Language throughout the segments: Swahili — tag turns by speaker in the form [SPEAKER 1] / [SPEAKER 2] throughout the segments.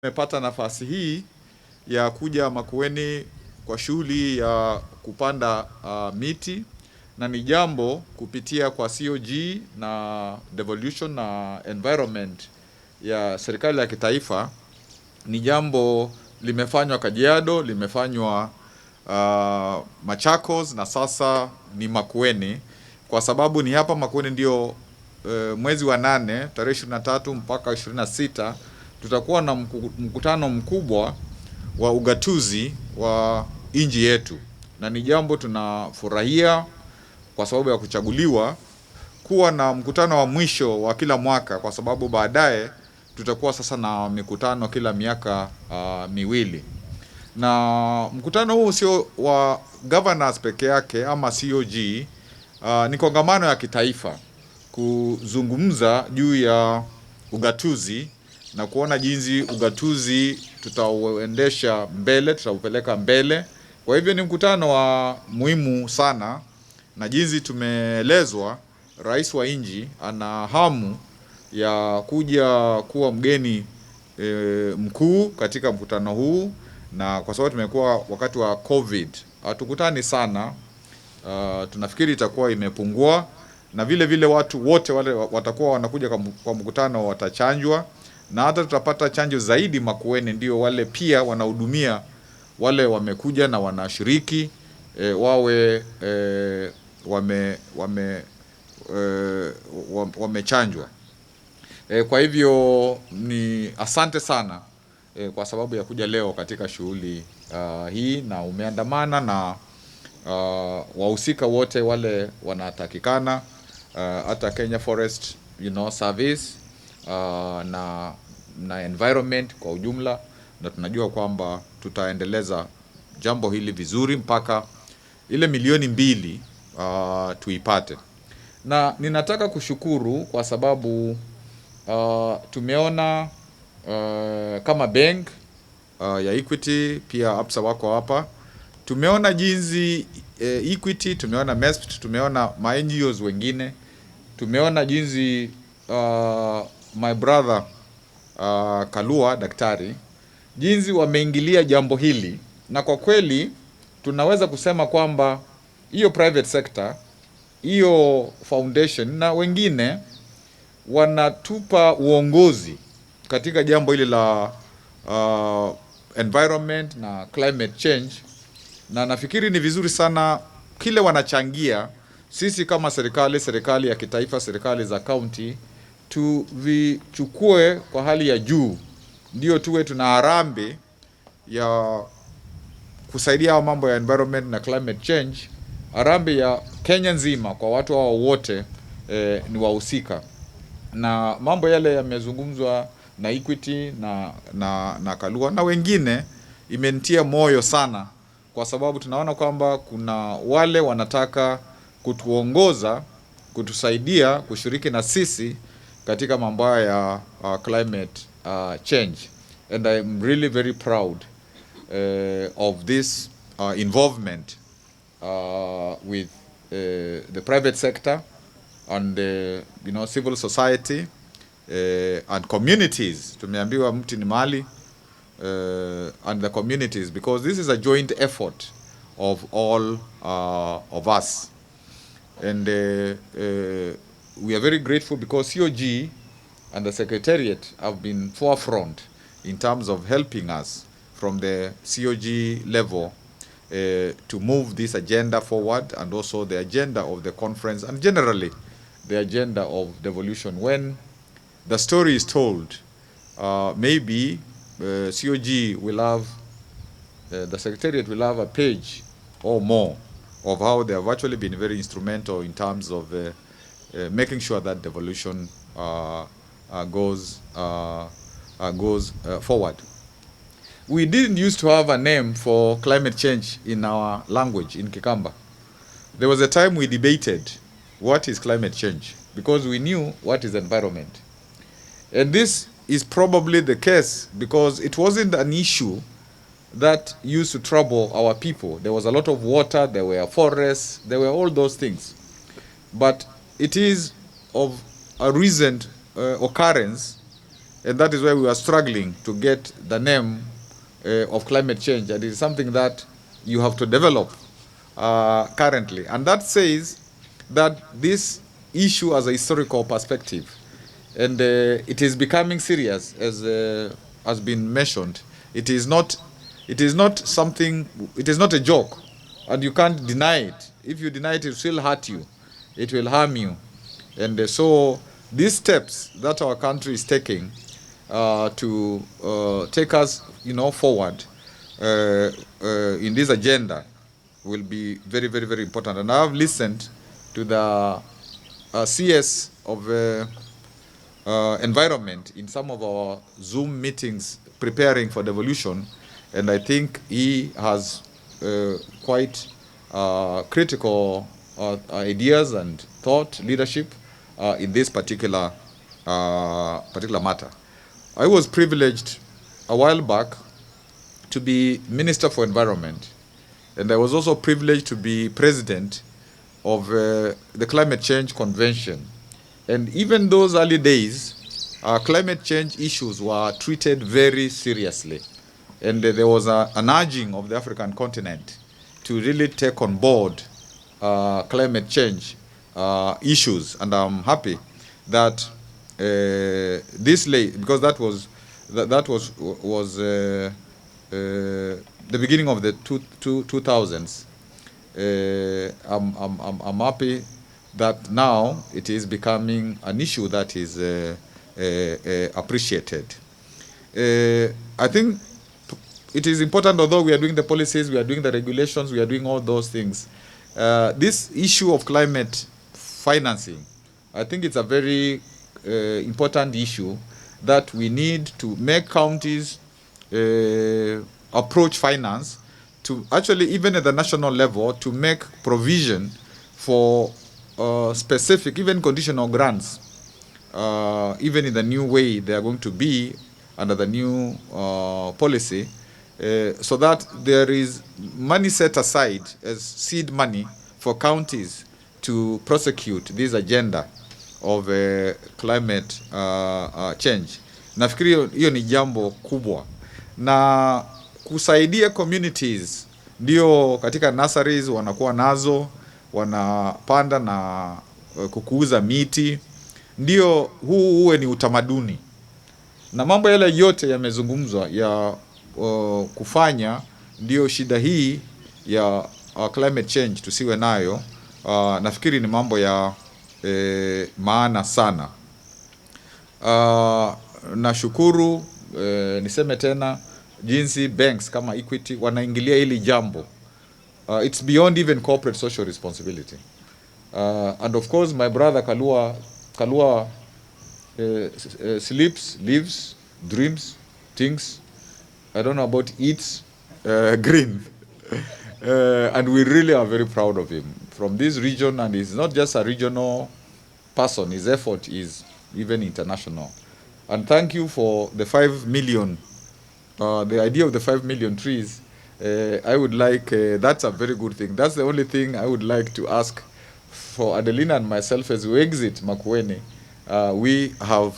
[SPEAKER 1] Nimepata nafasi hii ya kuja Makueni kwa shughuli ya kupanda miti, na ni jambo kupitia kwa COG na Devolution na Environment ya serikali ya kitaifa. Ni jambo limefanywa Kajiado, limefanywa Machakos na sasa ni Makueni, kwa sababu ni hapa Makueni ndio mwezi wa 8 tarehe 23 mpaka 26 tutakuwa na mkutano mkubwa wa ugatuzi wa nchi yetu, na ni jambo tunafurahia kwa sababu ya kuchaguliwa kuwa na mkutano wa mwisho wa kila mwaka, kwa sababu baadaye tutakuwa sasa na mikutano kila miaka miwili. Na mkutano huu sio wa governors peke yake ama COG, ni kongamano ya kitaifa kuzungumza juu ya ugatuzi na kuona jinsi ugatuzi tutauendesha mbele, tutaupeleka mbele. Kwa hivyo ni mkutano wa muhimu sana, na jinsi tumeelezwa, rais wa nchi ana hamu ya kuja kuwa mgeni mkuu katika mkutano huu, na kwa sababu tumekuwa wakati wa COVID hatukutani sana, tunafikiri itakuwa imepungua, na vile vile watu wote wale watakuwa wanakuja kwa mkutano watachanjwa, na hata tutapata chanjo zaidi Makueni, ndio wale pia wanahudumia wale wamekuja na wanashiriki wawe wamechanjwa. Kwa hivyo ni asante sana kwa sababu ya kuja leo katika shughuli hii, na umeandamana na wahusika wote wale wanatakikana, hata Kenya Forest Service na environment kwa ujumla, na tunajua kwamba tutaendeleza jambo hili vizuri mpaka ile milioni 2 tuipate. Na ninataka kushukuru kwa sababu tumeona kama bank ya Equity, pia Absa wako hapa. Tumeona jinsi Equity, tumeona MESP, tumeona NGOs wengine, tumeona jinsi my brother Kalua daktari, jinsi wameingilia jambo hili, na kwa kweli tunaweza kusema kwamba hiyo private sector, hiyo foundation na wengine wanatupa uongozi katika jambo hili la environment na climate change, na nafikiri ni vizuri sana kile wanachangia. Sisi kama serikali ya kitaifa, serikali za county, tuvichukue kwa hali ya juu, ndio tuwe tuna harambee ya kusaidia mambo ya environment na climate change, harambee ya Kenya nzima kwa watu hao wote ni wahusika. Na mambo yale yamezungumzwa na Equity na Kalua na wengine, imenitia moyo sana, kwa sababu tunaona kwamba kuna wale wanataka kutuongoza, kutusaidia kushiriki na sisi katika mambo ya climate change, and I'm really very proud of this involvement with the private sector and civil society and communities. Tumeambiwa mti ni mali, and the communities, because this is a joint effort of all of us, and we are very grateful because COG and the Secretariat have been forefront in terms of helping us from the COG level to move this agenda forward, and also the agenda of the conference, and generally the agenda of devolution. When the story is told, maybe COG will have, the Secretariat will have a page or more of how they have actually been very instrumental in terms of making sure that devolution goes forward. We didn't used to have a name for climate change in our language in Kikamba. There was a time we debated what is climate change, because we knew what is environment. And this is probably the case because it wasn't an issue that used to trouble our people. There was a lot of water, there were forests, there were all those things. But it is of a recent occurrence and that is why we are struggling to get the name of climate change, and it is something that you have to develop currently. And that says that this issue has a historical perspective, and it is becoming serious, as has been mentioned. It is not something, it is not a joke, and you can't deny it. If you deny it, it will still hurt you, it will harm you. And so these steps that our country is taking to take us, forward in this agenda will be very, very, very important. And I have listened to the CS of environment in some of our Zoom meetings preparing for devolution, and I think he has quite critical ideas and thought leadership in this particular matter. I was privileged a while back to be Minister for Environment, and I was also privileged to be president of the Climate Change Convention. And even those early days, climate change issues were treated very seriously. And there was an urging of the African continent to really take on board climate change issues. And I'm happy that because that was the beginning of the 2000s. I'm happy that now it is becoming an issue that is appreciated. I think it is important, although we are doing the policies, we are doing the regulations, we are doing all those things. This issue of climate financing, I think it's a very important issue that we need to make counties approach finance to actually, even at the national level, to make provision for specific, even conditional grants, even in the new way they are going to be under the new policy, so that there is money set aside as seed money for counties to prosecute this agenda of climate change. Nafikiri hiyo ni jambo kubwa, na kusaidia communities, ndio katika nurseries wanakuwa nazo, wanapanda na kukuza miti, ndio huu uwe ni utamaduni. Na mambo yale yote yamezungumzwa ya kufanya ndio shida hii ya climate change tusiwe nayo. Nafikiri ni mambo ya maana sana. Nashukuru, niseme tena, jinsi banks kama Equity wanaingilia hili jambo. It's beyond even corporate social responsibility. And of course my brother Kalua sleeps, lives, dreams, thinks, I don't know about eats, green. And we really are very proud of him from this region, and he's not just a regional person, his effort is even international. And thank you for the 5 million, the idea of the 5 million trees. I would like, that's a very good thing. That's the only thing I would like to ask for Adelina and myself as we exit MAKUENI. We have,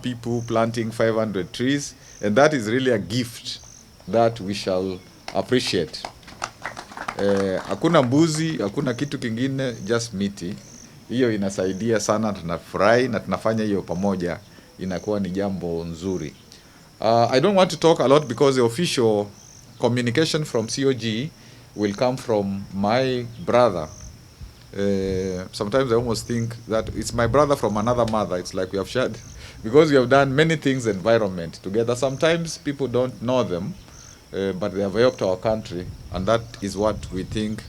[SPEAKER 1] people planting 500 trees, and that is really a gift that we shall appreciate. Hakuna mbuzi, hakuna kitu kingine, just miti. Hiyo inasaidia sana, tunafurahi na tunafanya hiyo pamoja, inakuwa ni jambo nzuri. I don't want to talk a lot because the official communication from COG will come from my brother. Sometimes I almost think that it's my brother from another mother. It's like we have shared, because we have done many things environment together. Sometimes people don't know them, but they have helped our country, and that is what we think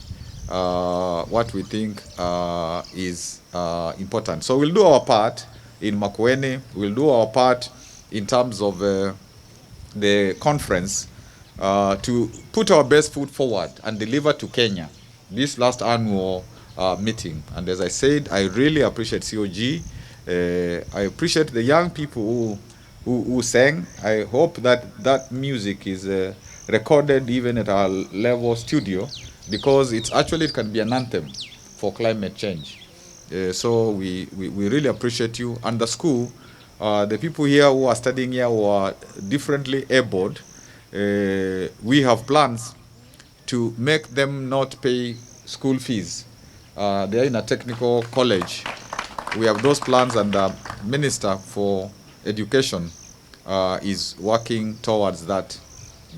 [SPEAKER 1] is important. So we'll do our part in MAKUENI. We'll do our part in terms of the conference to put our best foot forward and deliver to Kenya this last annual meeting. And as I said, I really appreciate COG. I appreciate the young people who sang. I hope that music is recorded even at our level studio, because it can be an anthem for climate change. So we really appreciate you. And the school, the people here who are studying here who are differently abled, we have plans to make them not pay school fees. They are in a technical college. We have those plans, and the Minister for Education is working towards that.